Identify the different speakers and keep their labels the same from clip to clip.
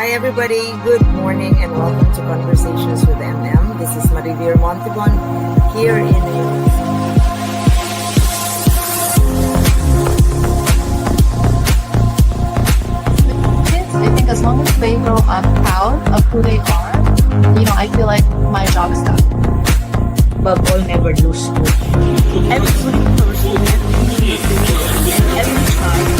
Speaker 1: Hi everybody, good morning and welcome to Conversations with MM. This is Marivir Montibon here in New York.
Speaker 2: Kids, I think as long as they grow up proud of who they are, I feel like my job is done.
Speaker 3: Above all, never lose hope. Everybody knows you and every child.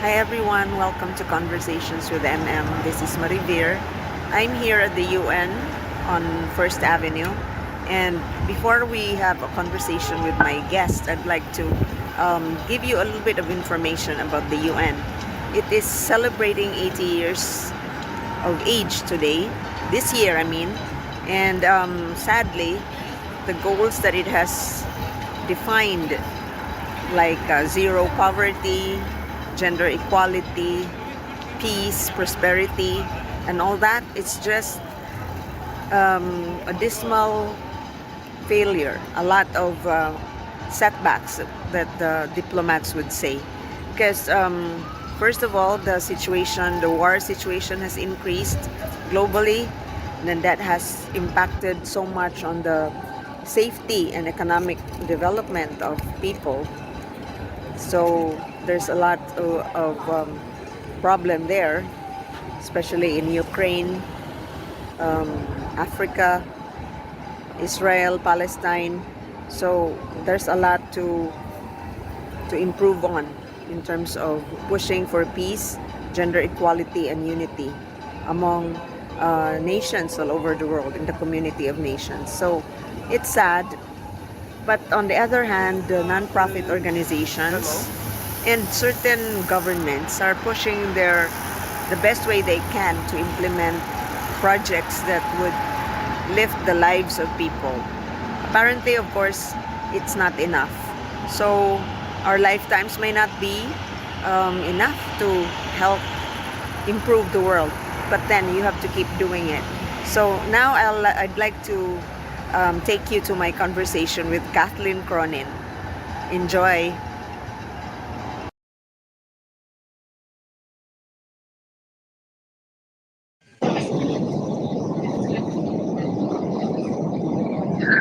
Speaker 1: Hi everyone, welcome to Conversations with MM. This is Marivir. I'm here at the UN on First Avenue. And before we have a conversation with my guest, I'd like to give you a little bit of information about the UN. It is celebrating 80 years of age today, this year I mean, and sadly, the goals that it has defined, like zero poverty, gender equality, peace, prosperity, and all that, it's just a dismal failure, a lot of setbacks that the diplomats would say. Because first of all, the war situation has increased globally, and then that has impacted so much on the safety and economic development of people. So there's a lot of problem there, especially in Ukraine, Africa, Israel, Palestine. So there's a lot to improve on in terms of pushing for peace, gender equality, and unity among nations all over the world, in the community of nations. So it's sad. But on the other hand, the non-profit organizations and certain governments are pushing the best way they can to implement projects that would lift the lives of people. Apparently, of course, it's not enough. So our lifetimes may not be enough to help improve the world, but then you have to keep doing it. So now I'd like to take you to my conversation with Kathleen Cronin. Enjoy.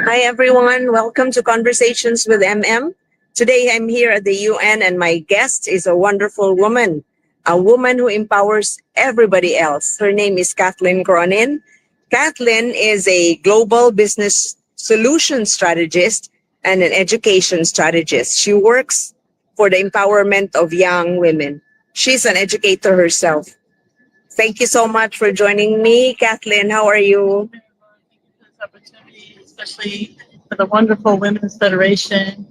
Speaker 1: Hi everyone, welcome to Conversations with MM. Today I'm here at the UN and my guest is a wonderful woman, a woman who empowers everybody else. Her name is Kathleen Cronin. Kathleen is a global business solution strategist and an education strategist. She works for the empowerment of young women. She's an educator herself. Thank you so much for joining me, Kathleen. How are you?
Speaker 4: This opportunity, especially for the wonderful Women's Federation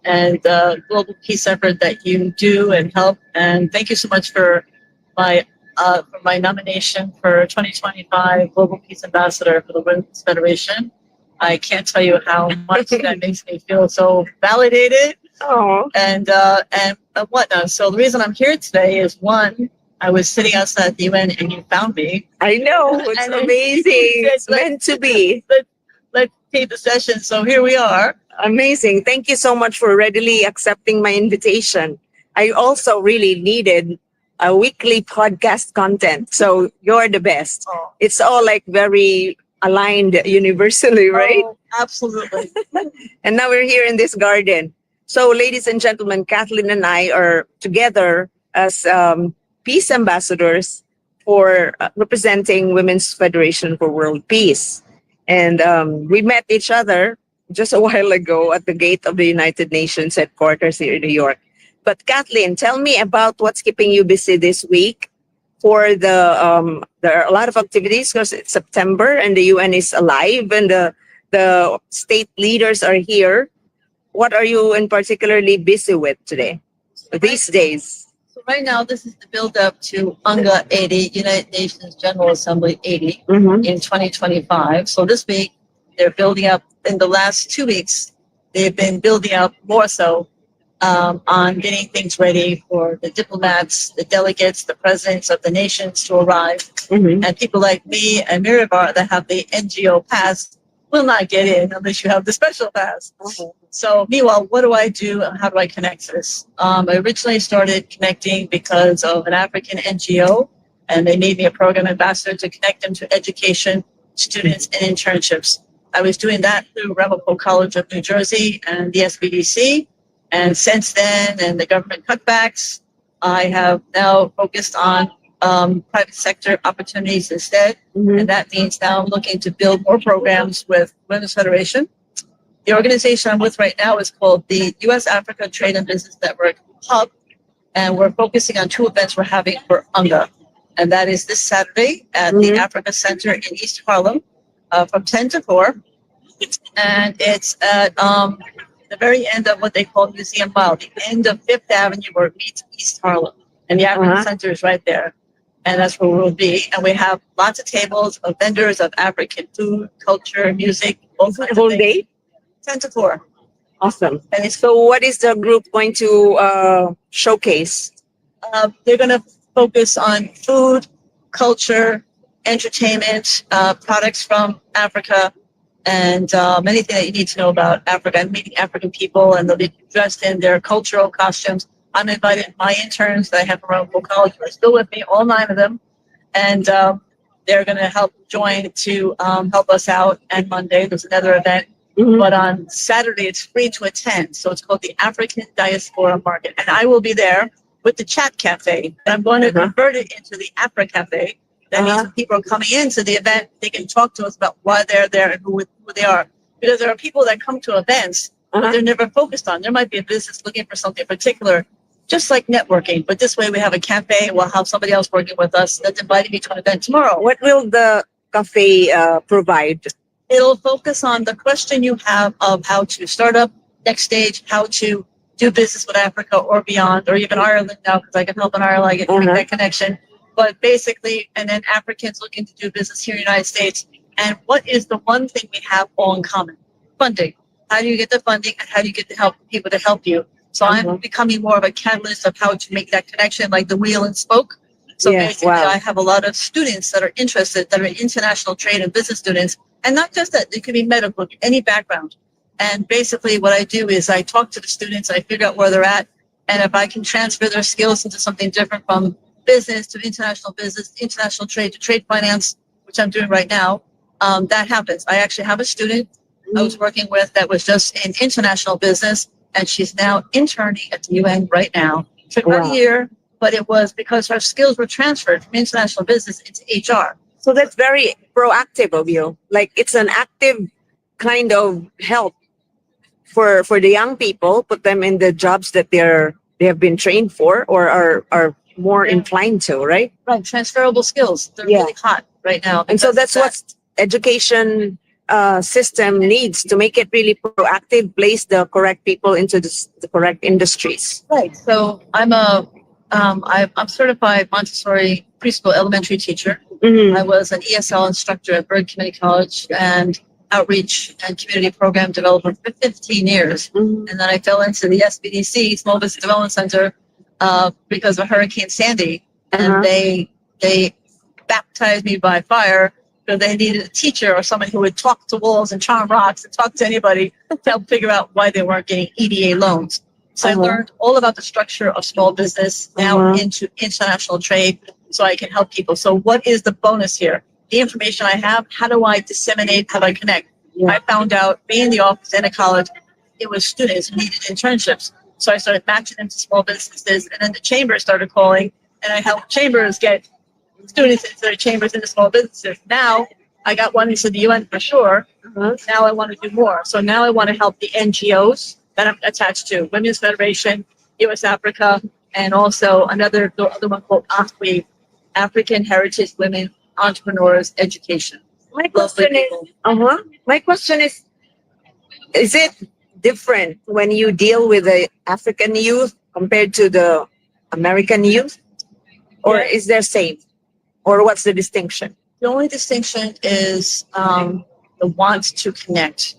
Speaker 4: and the global peace effort that you do and help. And thank you so much for my nomination for 2025 Global Peace Ambassador for the Women's Federation. I can't tell you how much that makes me feel so validated
Speaker 1: Oh,
Speaker 4: and whatnot. So the reason I'm here today is, one, I was sitting outside the UN and you found me.
Speaker 1: I know. It's
Speaker 4: And then
Speaker 1: amazing.
Speaker 4: you
Speaker 1: It's
Speaker 4: said,
Speaker 1: meant to be.
Speaker 4: Let's take the session. So here we are.
Speaker 1: Amazing. Thank you so much for readily accepting my invitation. I also really needed a weekly podcast content. So you're the best.
Speaker 4: Oh,
Speaker 1: It's all like very aligned universally, right?
Speaker 4: oh, absolutely.
Speaker 1: And now we're here in this garden. So, ladies and gentlemen, Kathleen and I are together as peace ambassadors for representing Women's Federation for World Peace. And we met each other just a while ago at the gate of the United Nations headquarters here in New York. But Kathleen, tell me about what's keeping you busy this week. For there are a lot of activities because it's September and the UN is alive and the state leaders are here. What are you in particularly busy with today, these days?
Speaker 4: So right now, this is the build-up to UNGA 80, United Nations General Assembly 80,
Speaker 1: Mm-hmm.
Speaker 4: in 2025. So this week, they're building up. In the last 2 weeks, they've been building up more so on getting things ready for the diplomats, the delegates, the presidents of the nations to arrive,
Speaker 1: Mm-hmm.
Speaker 4: and people like me and Mirabar that have the NGO pass will not get in unless you have the special pass. So meanwhile, what do I do and how do I connect to this? I originally started connecting because of an African NGO, and they made me a program ambassador to connect them to education, students, and internships. I was doing that through Ramapo College of New Jersey and the SBDC. And since then, and the government cutbacks, I have now focused on private sector opportunities instead.
Speaker 1: Mhm.
Speaker 4: And that means now I'm looking to build more programs with Women's Federation. The organization I'm with right now is called the U.S. Africa Trade and Business Network Hub. And we're focusing on 2 events we're having for UNGA. And that is this Saturday at the
Speaker 1: Mhm.
Speaker 4: Africa Center in East Harlem from 10 to 4. And it's at the very end of what they call Museum Mile, the end of Fifth Avenue where it meets East Harlem. And the African
Speaker 1: Uh-huh.
Speaker 4: Center is right there. And that's where we'll be. And we have lots of tables of vendors of African food, culture, music, all kinds
Speaker 1: The
Speaker 4: of
Speaker 1: whole
Speaker 4: things.
Speaker 1: day?
Speaker 4: 10 to 4.
Speaker 1: Awesome.
Speaker 4: And it's
Speaker 1: So what is the group going to showcase?
Speaker 4: they're going to focus on food, culture, entertainment, products from Africa, and anything that you need to know about Africa. I'm meeting African people, and they'll be dressed in their cultural costumes. I'm invited my interns that I have around Ramapo College who are still with me, all 9 of them, and they're going to help join to help us out. And Monday there's another event.
Speaker 1: Mhm.
Speaker 4: But on Saturday, it's free to attend. So it's called the African Diaspora Market. And I will be there with the Chat Cafe. And I'm going to
Speaker 1: Uh-huh.
Speaker 4: convert it into the Afra Cafe. That means
Speaker 1: Uh-huh.
Speaker 4: when people are coming into the event, they can talk to us about why they're there and who they are. Because there are people that come to events
Speaker 1: Uh-huh.
Speaker 4: that they're never focused on. There might be a business looking for something particular, just like networking. But this way we have a cafe. We'll have somebody else working with us that's inviting me to an event tomorrow.
Speaker 1: What will the cafe provide?
Speaker 4: It'll focus on the question you have of how to start up, next stage, how to do business with Africa or beyond, or even Ireland now, because I can help in Ireland, I get to make
Speaker 1: Uh-huh.
Speaker 4: that connection. But basically, and then Africans looking to do business here in the United States. And what is the one thing we have all in common? Funding. How do you get the funding and how do you get the help people to help you? So
Speaker 1: Uh-huh.
Speaker 4: I'm becoming more of a catalyst of how to make that connection, like the wheel and spoke. So
Speaker 1: Yes,
Speaker 4: basically,
Speaker 1: wow.
Speaker 4: I have a lot of students that are interested, that are international trade and business students. And not just that, it could be medical, any background. And basically what I do is I talk to the students, I figure out where they're at. And if I can transfer their skills into something different from business to international business, international trade to trade finance, which I'm doing right now, that happens. I actually have a student I was working with that was just in international business, and she's now interning at the UN right now. Took about
Speaker 1: Wow.
Speaker 4: a year, but it was because her skills were transferred from international business into HR.
Speaker 1: So that's very proactive of you. Like it's an active kind of help for the young people, put them in the jobs that they have been trained for or are more
Speaker 4: Yeah.
Speaker 1: inclined to, right?
Speaker 4: Right, transferable skills. They're
Speaker 1: Yeah.
Speaker 4: really hot right now.
Speaker 1: And so
Speaker 4: because
Speaker 1: that's what education system needs to make it really proactive, place the correct people into the correct industries.
Speaker 4: Right. So I'm certified Montessori preschool elementary teacher.
Speaker 1: Mhm.
Speaker 4: I was an ESL instructor at Bird Community College and outreach and community program developer for 15 years.
Speaker 1: Mhm.
Speaker 4: And then I fell into the SBDC, Small Business Development Center, because of Hurricane Sandy. And
Speaker 1: Uh-huh.
Speaker 4: they baptized me by fire because they needed a teacher or someone who would talk to walls and charm rocks and talk to anybody to help figure out why they weren't getting EDA loans. So
Speaker 1: Uh-huh.
Speaker 4: I learned all about the structure of small business, now
Speaker 1: Uh-huh.
Speaker 4: into international trade, so I can help people. So what is the bonus here? The information I have, how do I disseminate, how do I connect?
Speaker 1: Yeah.
Speaker 4: I found out being in the office and at college, it was students who needed internships. So I started matching them to small businesses, and then the chamber started calling, and I helped chambers get students into their chambers into small businesses. Now I got one into the UN for sure.
Speaker 1: Uh-huh.
Speaker 4: Now I want to do more. So now I want to help the NGOs that I'm attached to, Women's Federation, US Africa, and also the other one called AHWE, African Heritage Women Entrepreneurs Education.
Speaker 1: My
Speaker 4: Lovely
Speaker 1: question is,
Speaker 4: people.
Speaker 1: my question is it different when you deal with the African youth compared to the American youth? Or
Speaker 4: Yeah.
Speaker 1: is there same? Or what's the distinction?
Speaker 4: The only distinction is the want to connect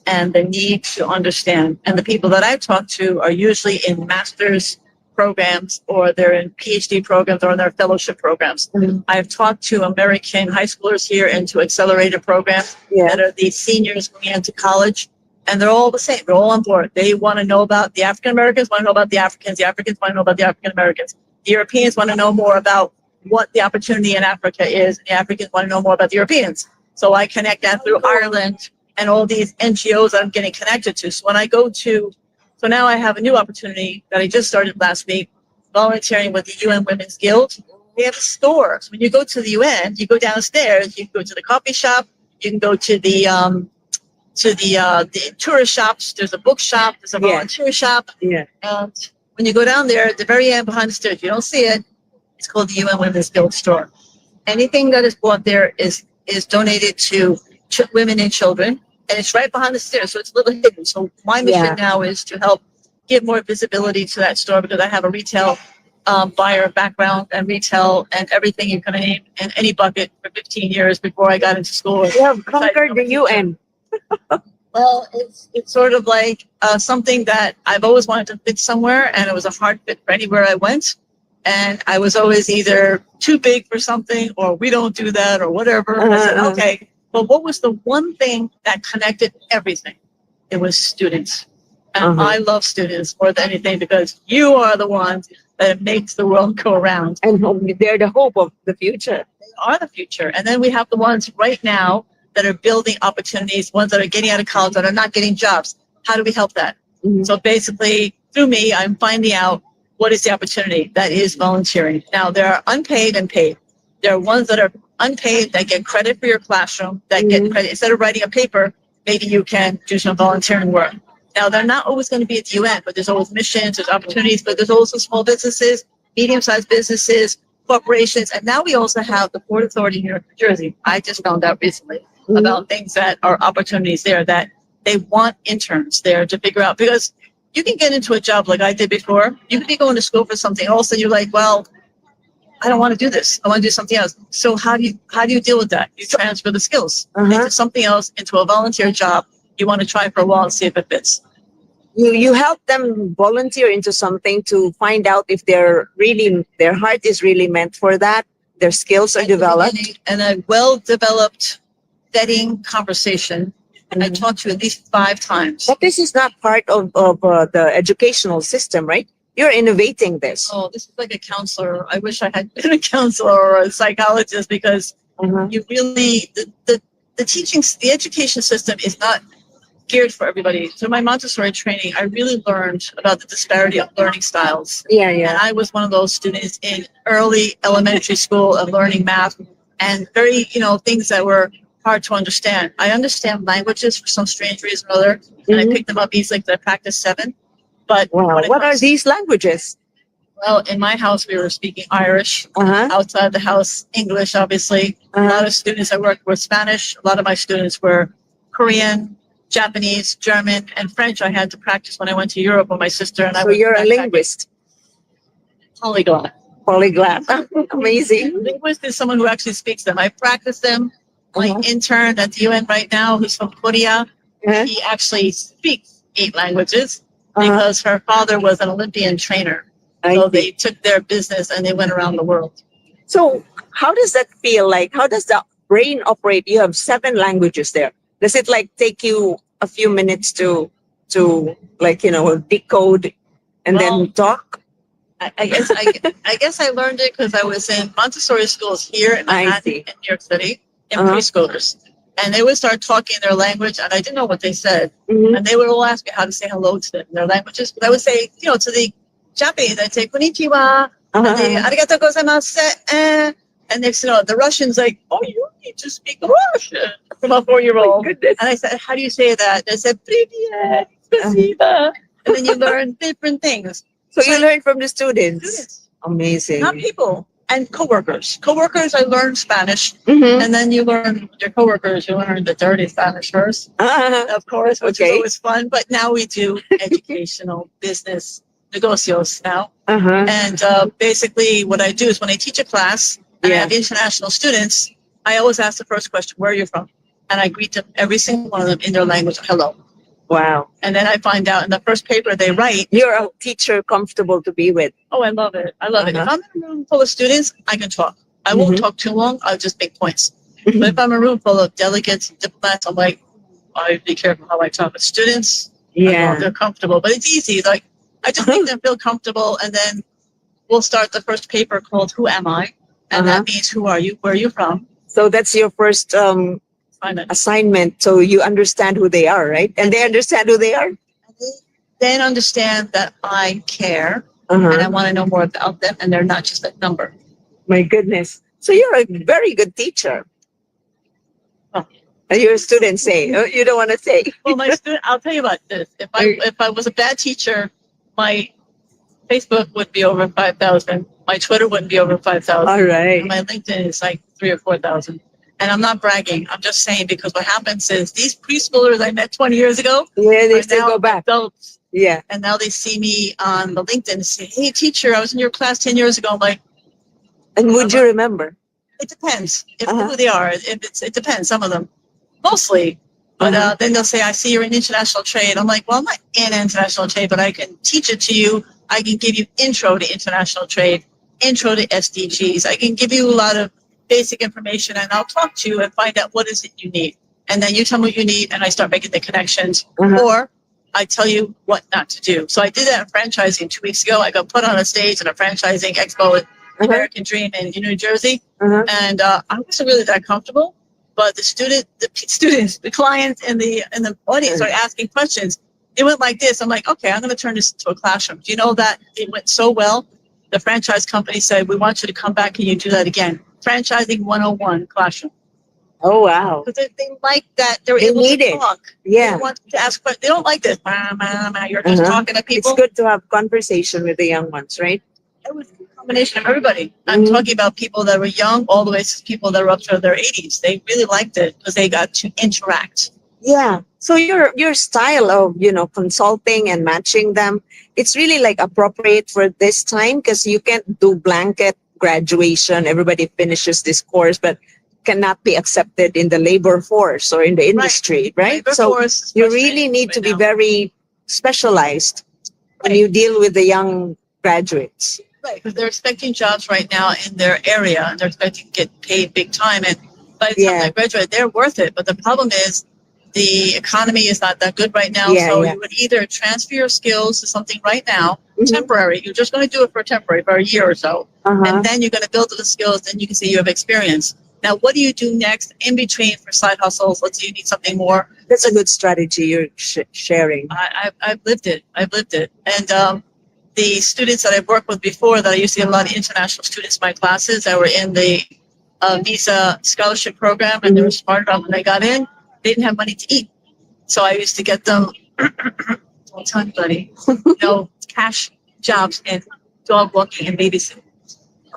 Speaker 4: and the need to understand. And the people that I talk to are usually in master's programs, or they're in PhD programs, or in their fellowship programs.
Speaker 1: Mhm.
Speaker 4: I've talked to American high schoolers here into accelerated programs
Speaker 1: Yeah.
Speaker 4: that are the seniors going into college, and they're all the same. They're all on board. They want to know about the African Americans, want to know about the Africans want to know about the African Americans. The Europeans want to know more about what the opportunity in Africa is, and the Africans want to know more about the Europeans. So I connect that through Ireland and all these NGOs that I'm getting connected to. So when I go to, so now I have a new opportunity that I just started last week, volunteering with the UN Women's Guild. They have a store. So when you go to the UN, you go downstairs, you can go to the coffee shop, you can go to the tourist shops. There's a book shop, there's a
Speaker 1: Yeah.
Speaker 4: volunteer shop.
Speaker 1: Yeah.
Speaker 4: And when you go down there, at the very end behind the stairs, you don't see it. It's called the UN Women's Guild store. Anything that is bought there is donated to women and children, and it's right behind the stairs, so it's a little hidden. So my mission now is to help give more visibility to that store, because I have a retail buyer background and retail and everything you can name in any bucket for 15 years before I got into school.
Speaker 1: You have conquered the UN.
Speaker 4: Well, it's sort of like something that I've always wanted to fit somewhere, and it was a hard fit for anywhere I went. And I was always either too big for something, or we don't do that, or whatever. And I said, okay. But what was the one thing that connected everything? It was students. And I love students more than anything, because you are the ones that makes the world go around.
Speaker 1: And they're the hope of the future.
Speaker 4: They are the future. And then we have the ones right now that are building opportunities, ones that are getting out of college, that are not getting jobs. How do we help that? So basically, through me, I'm finding out what is the opportunity. That is volunteering. Now, there are unpaid and paid. There are ones that are unpaid that get credit for your classroom, that get credit. Instead of writing a paper, maybe you can do some volunteering work. Now, they're not always going to be at the UN, but there's always missions, there's opportunities, but there's also small businesses, medium-sized businesses, corporations, and now we also have the Port Authority here in New Jersey. I just found out recently about things that are opportunities there, that they want interns there to figure out, because you can get into a job like I did before. You could be going to school for something, all of a sudden you're like, well, I don't want to do this. I want to do something else. So how do you deal with that? You transfer the skills into something else, into a volunteer job. You want to try for a while and see if it fits.
Speaker 1: You help them volunteer into something to find out if their heart is really meant for that. Their skills are developed.
Speaker 4: And a well-developed vetting conversation. And I talked to at least 5 times.
Speaker 1: But this is not part of the educational system, right? You're innovating this.
Speaker 4: Oh, this is like a counselor. I wish I had been a counselor or a psychologist, because you really, the education system is not geared for everybody. Through my Montessori training, I really learned about the disparity of learning styles.
Speaker 1: Yeah.
Speaker 4: And I was one of those students in early elementary school of learning math and very, things that were hard to understand. I understand languages for some strange reason or other, and I picked them up easily because I practiced 7. But
Speaker 1: what are these languages?
Speaker 4: Well, in my house, we were speaking Irish. Outside the house, English, obviously. A lot of students I worked with Spanish. A lot of my students were Korean, Japanese, German, and French. I had to practice when I went to Europe with my sister. And
Speaker 1: So you're a linguist.
Speaker 4: Polyglot.
Speaker 1: Amazing.
Speaker 4: Linguist is someone who actually speaks them. I practice them. My intern at the UN right now, who's from Korea, he actually speaks 8 languages because her father was an Olympian trainer. So they took their business and they went around the world.
Speaker 1: So how does that feel like? How does the brain operate? You have 7 languages there. Does it take you a few minutes to decode and then talk?
Speaker 4: I guess I learned it because I was in Montessori schools here in Manhattan, in New York City, in preschoolers. And they would start talking their language, and I didn't know what they said. And they would all ask me how to say hello to them in their languages. But I would say, to the Japanese, I'd say, konnichiwa, and they, arigatou gozaimasu, and next the Russians oh, you need to speak Russian from a 4-year-old. And I said, how do you say that? And I said, привет, спасибо. And then you learn different things.
Speaker 1: So you learn from the students. Amazing.
Speaker 4: Not people. And coworkers. Coworkers, I learned Spanish. And then you learn your coworkers, you learn the dirty Spanish first. Of course, which is always fun. But now we do educational business negocios now. And basically what I do is when I teach a class and I have international students, I always ask the first question, where are you from? And I greet them, every single one of them, in their language, hello.
Speaker 1: Wow.
Speaker 4: And then I find out in the first paper they write,
Speaker 1: You're a teacher comfortable to be with.
Speaker 4: oh, I love it. I love it. If
Speaker 1: Uh-huh.
Speaker 4: I'm in a room full of students, I can talk. I won't
Speaker 1: Mhm.
Speaker 4: talk too long. I'll just make points. But if I'm in a room full of delegates and diplomats, I'm like, I be careful how I talk with students. I know
Speaker 1: Yeah.
Speaker 4: they're comfortable, but it's easy. Like, I just make them feel comfortable, and then we'll start the first paper called "Who Am I?" And
Speaker 1: Uh-huh.
Speaker 4: that means who are you? Where are you from?
Speaker 1: So that's your first
Speaker 4: Assignment.
Speaker 1: assignment. So you understand who they are, right? And they understand who they are.
Speaker 4: And they then understand that I care and I
Speaker 1: Uh-huh.
Speaker 4: want to know more about them, and they're not just a number.
Speaker 1: My goodness. So you're a very good teacher.
Speaker 4: Oh.
Speaker 1: Your students say. You don't want to say.
Speaker 4: Well, my student, I'll tell you about this. If I was a bad teacher, my Facebook would be over 5,000. My Twitter wouldn't be over 5,000.
Speaker 1: All right.
Speaker 4: And my LinkedIn is like 3,000 or 4,000. And I'm not bragging. I'm just saying, because what happens is these preschoolers I met 20 years ago
Speaker 1: Yeah, they
Speaker 4: are
Speaker 1: still
Speaker 4: now
Speaker 1: go back.
Speaker 4: adults.
Speaker 1: Yeah.
Speaker 4: And now they see me on the LinkedIn and say, hey, teacher, I was in your class 10 years ago. I'm like,
Speaker 1: And would you remember?
Speaker 4: it depends if
Speaker 1: Uh-huh.
Speaker 4: who they are. It depends. Some of them, mostly. But
Speaker 1: Uh-huh.
Speaker 4: then they'll say, I see you're in international trade. I'm like, well, I'm not in international trade, but I can teach it to you. I can give you intro to international trade, intro to SDGs. I can give you a lot of basic information, and I'll talk to you and find out what is it you need. And then you tell me what you need, and I start making the connections.
Speaker 1: Uh-huh.
Speaker 4: Or I tell you what not to do. So I did that in franchising 2 weeks ago. I got put on a stage at a franchising expo at
Speaker 1: Uh-huh.
Speaker 4: American Dream in New Jersey.
Speaker 1: Uh-huh.
Speaker 4: And I wasn't really that comfortable. But the students, the clients in the audience are asking questions. It went like this. I'm like, okay, I'm going to turn this into a classroom. Do you know that it went so well? The franchise company said, we want you to come back and you do that again. Franchising 101 classroom.
Speaker 1: Oh, wow.
Speaker 4: Because they like that they're
Speaker 1: They
Speaker 4: able
Speaker 1: need
Speaker 4: to
Speaker 1: it.
Speaker 4: talk.
Speaker 1: Yeah.
Speaker 4: They want to ask questions. They don't like this. You're just
Speaker 1: Uh-huh.
Speaker 4: talking to people.
Speaker 1: It's good to have conversation with the young ones, right?
Speaker 4: It was a combination of everybody. I'm
Speaker 1: Mhm.
Speaker 4: talking about people that were young all the way to people that were up to their 80s. They really liked it because they got to interact.
Speaker 1: Yeah. So your style of, consulting and matching them, it's really like appropriate for this time, because you can't do blanket graduation. Everybody finishes this course, but cannot be accepted in the labor force or in the industry, right?
Speaker 4: Labor
Speaker 1: So
Speaker 4: force is
Speaker 1: you
Speaker 4: frustrating
Speaker 1: really need to
Speaker 4: right
Speaker 1: be
Speaker 4: now.
Speaker 1: very specialized when
Speaker 4: Right.
Speaker 1: you deal with the young graduates.
Speaker 4: Right, because they're expecting jobs right now in their area, and they're expecting to get paid big time. And by the time
Speaker 1: Yeah.
Speaker 4: they graduate, they're worth it. But the problem is the economy is not that good right now.
Speaker 1: Yeah,
Speaker 4: So
Speaker 1: yeah.
Speaker 4: you would either transfer your skills to something right now,
Speaker 1: Mhm.
Speaker 4: temporary. You're just going to do it for a year or so.
Speaker 1: Uh-huh.
Speaker 4: And then you're going to build the skills. Then you can say you have experience. Now, what do you do next in between for side hustles? Let's say you need something more.
Speaker 1: That's a good strategy you're sharing.
Speaker 4: I've lived it. And the students that I've worked with before, that I used to get a lot of international students in my classes that were in the visa scholarship program, and they were smart about when they got in, they didn't have money to eat. So I used to get them, don't tell anybody, cash jobs in dog walking and babysitting.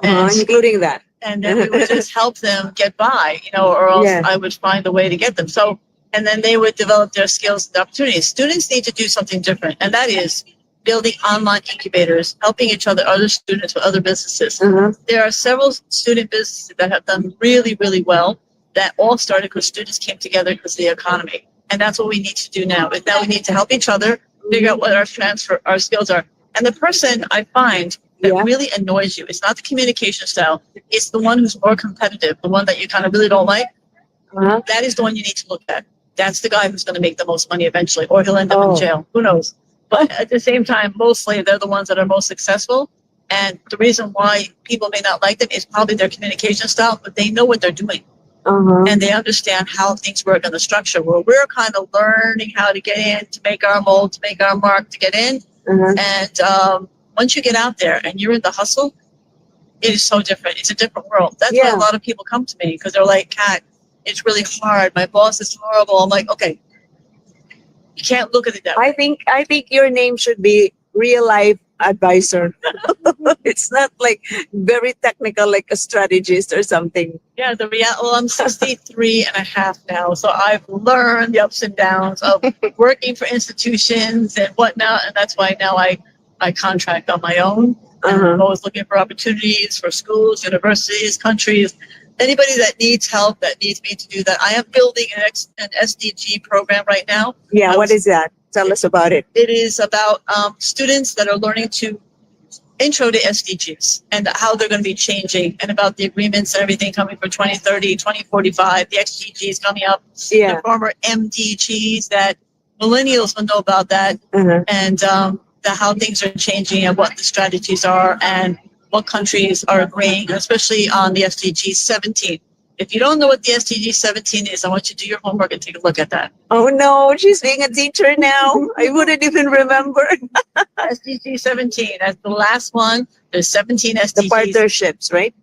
Speaker 1: Including that.
Speaker 4: And then we would just help them get by, or else
Speaker 1: Yeah.
Speaker 4: I would find a way to get them. So, and then they would develop their skills and opportunities. Students need to do something different, and that is building online incubators, helping each other students with other businesses.
Speaker 1: Uh-huh.
Speaker 4: There are several student businesses that have done really, really well, that all started because students came together because of the economy. And that's what we need to do now. Is now we need to help each other figure out what our skills are. And the person I find that
Speaker 1: Yeah.
Speaker 4: really annoys you, it's not the communication style, it's the one who's more competitive, the one that you kind of really don't like.
Speaker 1: Uh-huh.
Speaker 4: That is the one you need to look at. That's the guy who's going to make the most money eventually, or he'll end up
Speaker 1: Oh.
Speaker 4: in jail. Who knows? But at the same time, mostly they're the ones that are most successful. And the reason why people may not like them is probably their communication style, but they know what they're doing.
Speaker 1: Uh-huh.
Speaker 4: And they understand how things work in the structure, where we're kind of learning how to get in, to make our mold, to make our mark, to get in.
Speaker 1: Uh-huh.
Speaker 4: And once you get out there and you're in the hustle, it is so different. It's a different world. That's why
Speaker 1: Yeah.
Speaker 4: a lot of people come to me, because they're like, Kat, it's really hard. My boss is horrible. I'm like, okay, you can't look at it that way.
Speaker 1: I think your name should be real life advisor. It's not like very technical, like a strategist or something.
Speaker 4: Yeah, well, I'm 63 and a half now. So I've learned the ups and downs of working for institutions and whatnot. And that's why now I contract on my own. And I'm always looking for opportunities for schools, universities, countries, anybody that needs help, that needs me to do that. I am building an SDG program right now.
Speaker 1: Yeah, what is that? Tell us about it.
Speaker 4: It is about students that are learning to intro to SDGs and how they're going to be changing, and about the agreements and everything coming for 2030, 2045, the XDGs coming up, the former MDGs that millennials will know about that, and how things are changing and what the strategies are and what countries are agreeing, especially on the SDG 17. If you don't know what the SDG 17 is, I want you to do your homework and take a look at that.
Speaker 1: Oh no, she's being a teacher now. I wouldn't even remember.
Speaker 4: SDG 17, that's the last one. There's 17 SDGs.
Speaker 1: The partnerships, right?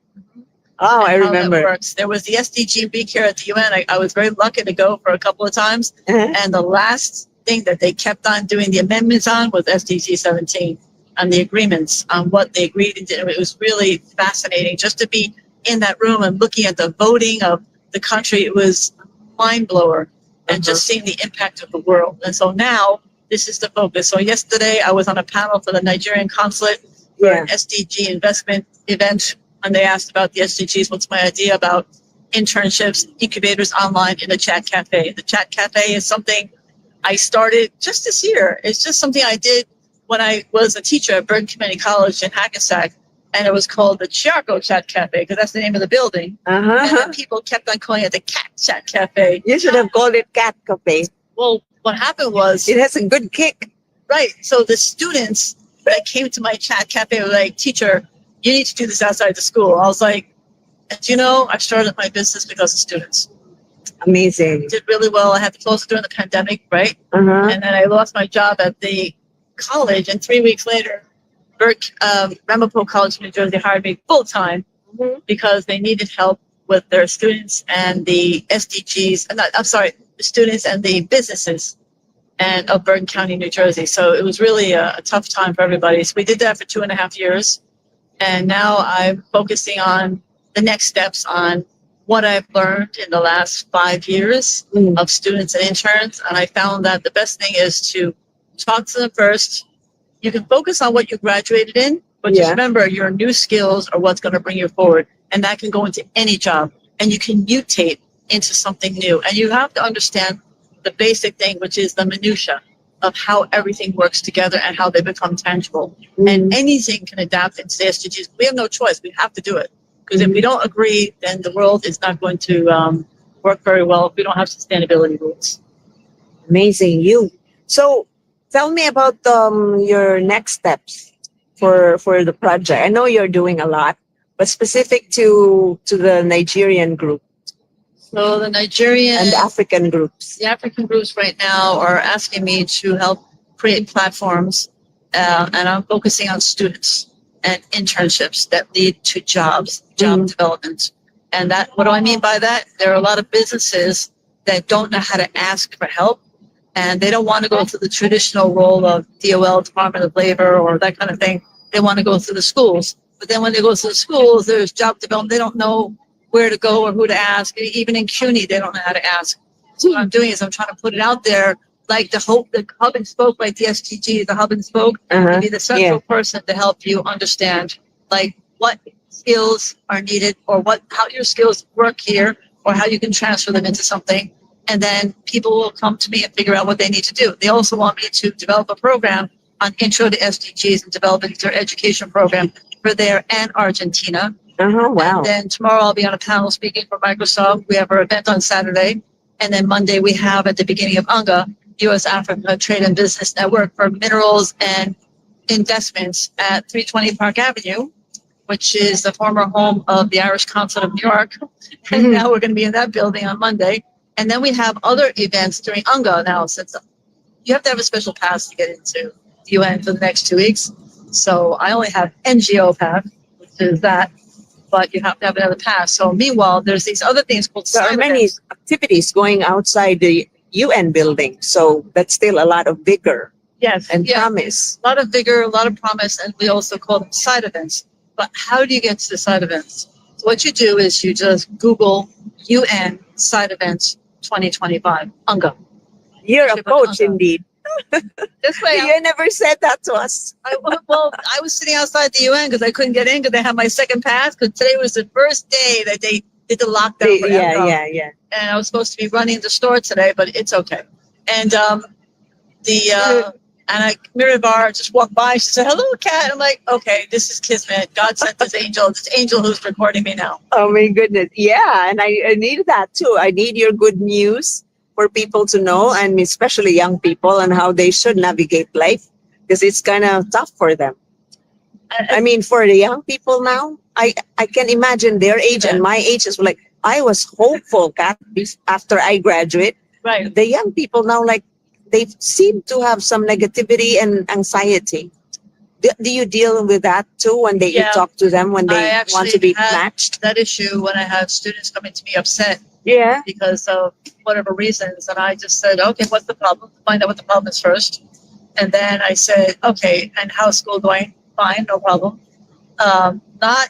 Speaker 1: Oh, I
Speaker 4: How that
Speaker 1: remember.
Speaker 4: works. There was the SDG week here at the UN. I was very lucky to go for a couple of times. And the last thing that they kept on doing the amendments on was SDG 17 and the agreements on what they agreed to do. It was really fascinating just to be in that room and looking at the voting of the country. It was mind blower, and just seeing the impact of the world. And so now this is the focus. So yesterday I was on a panel for the Nigerian consulate for an SDG investment event, and they asked about the SDGs. What's my idea about internships, incubators online in the chat cafe? The chat cafe is something I started just this year. It's just something I did when I was a teacher at Bergen Community College in Hackensack. And it was called the Chiarco Chat Cafe because that's the name of the building. And then people kept on calling it the Cat Chat Cafe.
Speaker 1: You should have called it Cat Cafe.
Speaker 4: Well, what happened was...
Speaker 1: It has a good kick.
Speaker 4: Right. So the students that came to my chat cafe were like, teacher, you need to do this outside the school. I was like, and you know, I started my business because of students.
Speaker 1: Amazing.
Speaker 4: Did really well. I had to close it during the pandemic, right? And then I lost my job at the college. And 3 weeks later, Ramapo College, New Jersey hired me full-time because they needed help with their students and the SDGs. The students and the businesses and of Bergen County, New Jersey. So it was really a tough time for everybody. So we did that for 2.5 years. And now I'm focusing on the next steps on what I've learned in the last 5 years of students and interns. And I found that the best thing is to talk to them first. You can focus on what you graduated in, but just remember your new skills are what's going to bring you forward. And that can go into any job, and you can mutate into something new. And you have to understand the basic thing, which is the minutia of how everything works together and how they become tangible. And anything can adapt into the SDGs. We have no choice. We have to do it. Because if we don't agree, then the world is not going to work very well if we don't have sustainability rules.
Speaker 1: Amazing. So tell me about your next steps for the project. I know you're doing a lot, but specific to the Nigerian group.
Speaker 4: So the Nigerian
Speaker 1: and the African groups.
Speaker 4: The African groups right now are asking me to help create platforms, and I'm focusing on students and internships that lead to job development. And what do I mean by that? There are a lot of businesses that don't know how to ask for help, and they don't want to go through the traditional role of DOL, Department of Labor, or that kind of thing. They want to go through the schools. But then when they go through the schools, there's job development. They don't know where to go or who to ask. Even in CUNY, they don't know how to ask. So what I'm doing is I'm trying to put it out there, like the hub and spoke, like the SDG, the hub and spoke, to be the central person to help you understand, like, what skills are needed, or how your skills work here, or how you can transfer them into something. And then people will come to me and figure out what they need to do. They also want me to develop a program on intro to SDGs and developing their education program for there and Argentina.
Speaker 1: Wow.
Speaker 4: And then tomorrow I'll be on a panel speaking for Microsoft. We have our event on Saturday. And then Monday we have at the beginning of UNGA, U.S. Africa Trade and Business Network for minerals and investments at 320 Park Avenue, which is the former home of the Irish Consulate of New York. And now we're going to be in that building on Monday. And then we have other events during UNGA now, since you have to have a special pass to get into the UN for the next 2 weeks. So I only have NGO pass, which is that, but you have to have another pass. So meanwhile, there's these other things called
Speaker 1: There are many activities going outside the UN building, so that's still a lot of vigor and promise.
Speaker 4: A lot of vigor, a lot of promise, and we also call them side events. But how do you get to the side events? So what you do is you just Google UN side events 2025, UNGA.
Speaker 1: You're a coach indeed.
Speaker 4: This way,
Speaker 1: You never said that to us.
Speaker 4: I was sitting outside the UN because I couldn't get in because they had my second pass, because today was the first day that they did the lockdown. For
Speaker 1: Yeah.
Speaker 4: And I was supposed to be running the store today, but it's okay. And Mirabar just walked by. She said, "Hello, Kat." I'm like, "Okay, this is kismet. God sent this angel who's recording me now."
Speaker 1: Oh my goodness. Yeah. And I need that too. I need your good news for people to know, and especially young people, and how they should navigate life, because it's kind of tough for them. I mean, for the young people now, I can imagine their age and my age is like, I was hopeful, Kat, after I graduate.
Speaker 4: Right.
Speaker 1: The young people now, like, they seem to have some negativity and anxiety. Do you deal with that too when you
Speaker 4: Yeah.
Speaker 1: talk to them when
Speaker 4: I
Speaker 1: they
Speaker 4: actually
Speaker 1: want to be
Speaker 4: had
Speaker 1: matched?
Speaker 4: that issue when I had students coming to me upset
Speaker 1: Yeah.
Speaker 4: because of whatever reasons. And I just said, "Okay, what's the problem? Find out what the problem is first." And then I said, "Okay, and how's school going?" "Fine, no problem." Not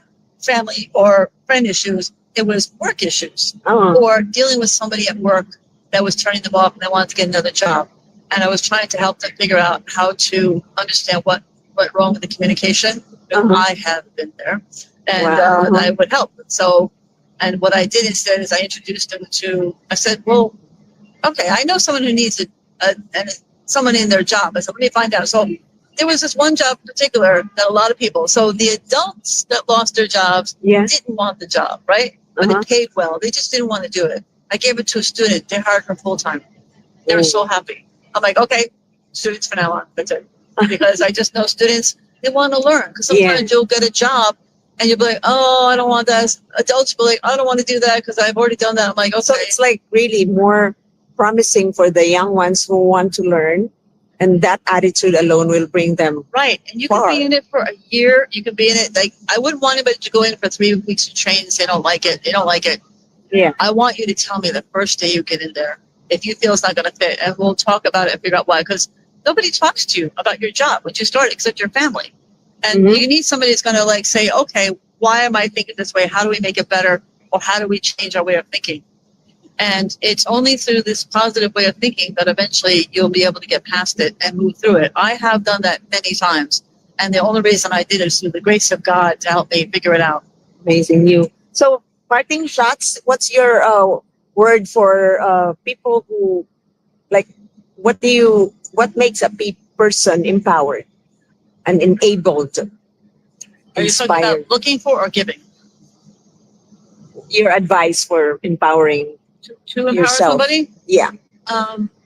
Speaker 4: family or friend issues. It was work issues
Speaker 1: Oh.
Speaker 4: or dealing with somebody at work that was turning them off and they wanted to get another job. And I was trying to help them figure out how to understand what went wrong with the communication. I have been there, and
Speaker 1: Wow.
Speaker 4: I would help. So, and what I did instead is I introduced them to. I said, "Well, okay, I know someone who needs someone in their job." I said, "Let me find out." So there was this one job in particular that a lot of people. So the adults that lost their jobs
Speaker 1: Yeah.
Speaker 4: didn't want the job, right? But it paid well. They just didn't want to do it. I gave it to a student. They hired her full time. They were so happy. I'm like, "Okay, students from now on. That's it." Because I just know students, they want to learn. Because sometimes you'll get a job and you'll be like, "Oh, I don't want that." Adults will be like, "I don't want to do that because I've already done that." I'm like, "Okay."
Speaker 1: So it's like really more promising for the young ones who want to learn, and that attitude alone will bring them.
Speaker 4: Right. And you
Speaker 1: far.
Speaker 4: can be in it for a year. You can be in it. Like, I wouldn't want anybody to go in for 3 weeks to train and say, "They don't like it. They don't like it."
Speaker 1: Yeah.
Speaker 4: I want you to tell me the first day you get in there if you feel it's not going to fit. And we'll talk about it and figure out why. Because nobody talks to you about your job when you start except your family. And you need somebody who's going to like say, "Okay, why am I thinking this way? How do we make it better? Or how do we change our way of thinking?" And it's only through this positive way of thinking that eventually you'll be able to get past it and move through it. I have done that many times. And the only reason I did it is through the grace of God to help me figure it out.
Speaker 1: Amazing you. So parting shots, what's your word for people who, like, what makes a person empowered and enabled,
Speaker 4: Are you talking
Speaker 1: inspired?
Speaker 4: about looking for or giving?
Speaker 1: Your advice for empowering
Speaker 4: To empower
Speaker 1: yourself.
Speaker 4: somebody?
Speaker 1: Yeah.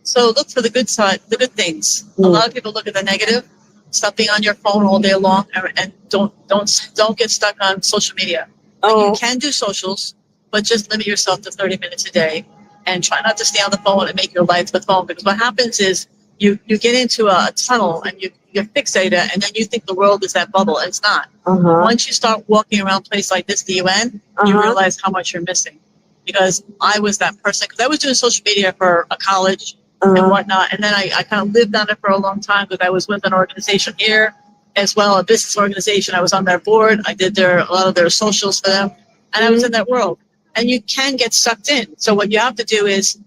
Speaker 4: So look for the good side, the good things. A lot of people look at the negative. Stop being on your phone all day long, and don't get stuck on social media. You can do socials, but just limit yourself to 30 minutes a day, and try not to stay on the phone and make your life the phone. Because what happens is you get into a tunnel and you're fixated, and then you think the world is that bubble. It's not. Once you start walking around a place like this, the UN, you realize how much you're missing. Because I was that person, because I was doing social media for a college and whatnot. And then I kind of lived on it for a long time because I was with an organization here as well, a business organization. I was on their board. I did a lot of their socials for them. And I was in that world. And you can get sucked in. So what you have to do is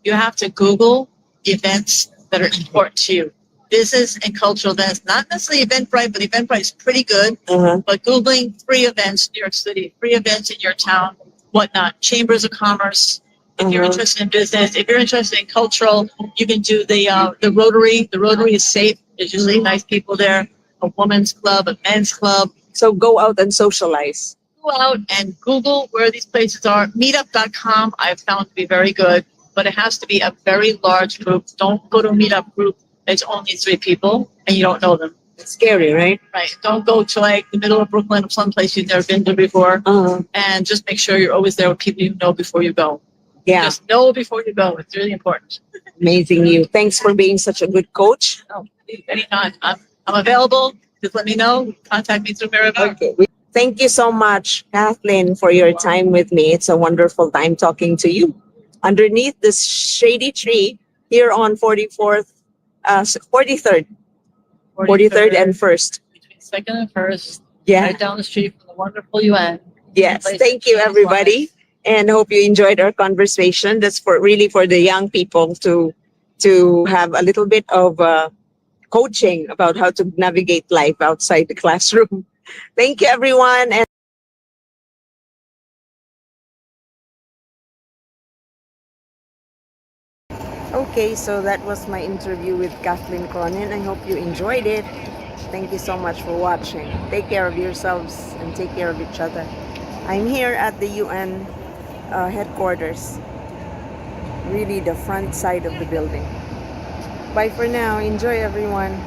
Speaker 4: you have to Google events that are important to you. Business and cultural events, not necessarily Eventbrite, but Eventbrite is pretty good. But Googling free events, New York City, free events in your town, whatnot, chambers of commerce. If you're interested in business, if you're interested in cultural, you can do the Rotary. The Rotary is safe. There's usually nice people there. A women's club, a men's club.
Speaker 1: So go out and socialize.
Speaker 4: Go out and Google where these places are. Meetup.com I've found to be very good, but it has to be a very large group. Don't go to a meetup group that's only 3 people and you don't know them.
Speaker 1: It's scary, right?
Speaker 4: Right. Don't go to like the middle of Brooklyn or someplace you've never been to before. And just make sure you're always there with people you know before you go.
Speaker 1: Yeah.
Speaker 4: Just know before you go. It's really important.
Speaker 1: Amazing you. Thanks for being such a good coach.
Speaker 4: Oh, anytime. I'm available. Just let me know. Contact me through Mirabar.
Speaker 1: Okay. Thank you so much, Kathleen, for your time with me. It's a wonderful time talking to you underneath this shady tree here on 43rd and 1st.
Speaker 4: Between 2nd and 1st.
Speaker 1: Yeah.
Speaker 4: Right down the street from the wonderful UN.
Speaker 1: Yes. Thank you, everybody. And hope you enjoyed our conversation. That's for the young people to have a little bit of coaching about how to navigate life outside the classroom. Thank you, everyone. And Okay, so that was my interview with Kathleen Cronin. I hope you enjoyed it. Thank you so much for watching. Take care of yourselves and take care of each other. I'm here at the UN headquarters, really the front side of the building. Bye for now. Enjoy, everyone.